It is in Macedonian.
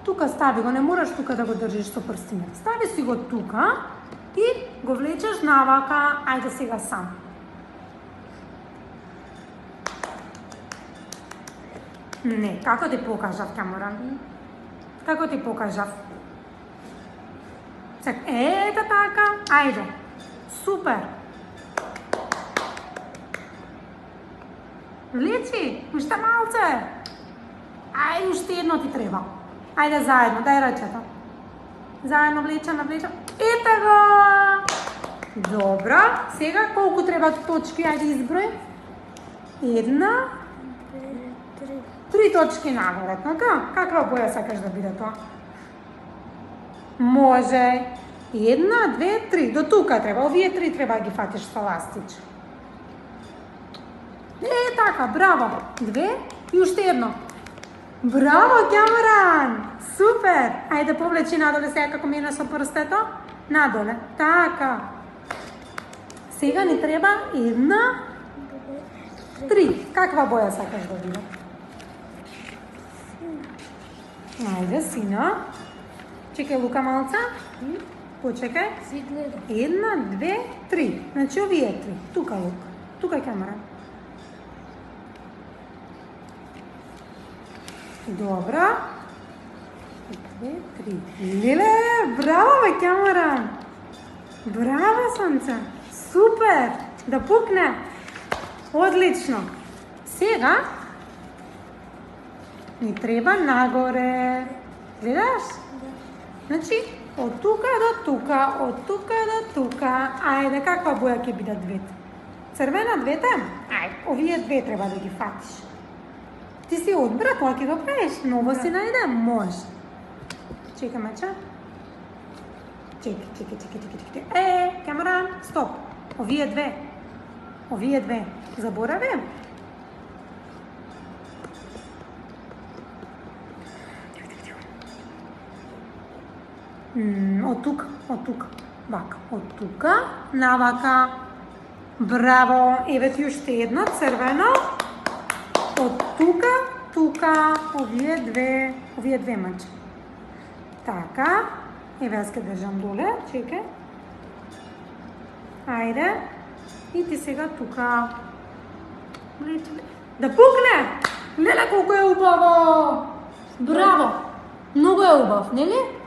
Тука стави го, не мораш тука да го држиш со прстиња. Стави си го тука и го влечеш навака. Ајде сега сам. Не, како ти покажав, Каморан? Како ти покажав? Ето така, ајде. Супер. Влечи, уште малце. Ајде, уште едно ти треба. Ајде заедно, дај ръчето. Заедно влечем. Ето го! Добро. Сега колку треба точки? Ајде изброј. 1, 3 точки нагоре, така? Каква боја сакаш да биде тоа? Може. 1, 2, 3. До тука треба. Овие 3 треба да ги фатиш со ластич. Така, браво. 2 и уште едно. Браво, Каморан! Супер! Ајде повлечи надоле сега како мина со прстето. Надоле. Така. Сега ни треба 1, 3. Каква боја сакаш да биде? Ајде, сино. Чекај, Лука, малца. Почекај. 1, 2, 3. Значи овие 3. Тука, Лука. Тука е Каморан. Добро. 2, 3. Леле, браво, бе, Каморан. Браво, сонце. Супер. Да пукне. Одлично. Сега ни треба нагоре. Гледаш? Значи, од тука до тука, од тука до тука. Ајде, каква боја ќе бидат двете? Црвена двете? Ајде, овие 2 треба да ги фатиш. Ти си одбра, кога ќе го правиш? Ново си најде? Може. Чекай, мача. Чекай. Каморан, стоп. Овие 2. Заборави? Од тука. Вака, од тука, навака. Браво. Еве ти уште едно црвено. Од тука, овие две мача. Така. Еве јас ке држам доле, чекај. Ајде. И ти сега тука. Да пукне! Леле, колко е убаво! Браво! Многу е убав, нели?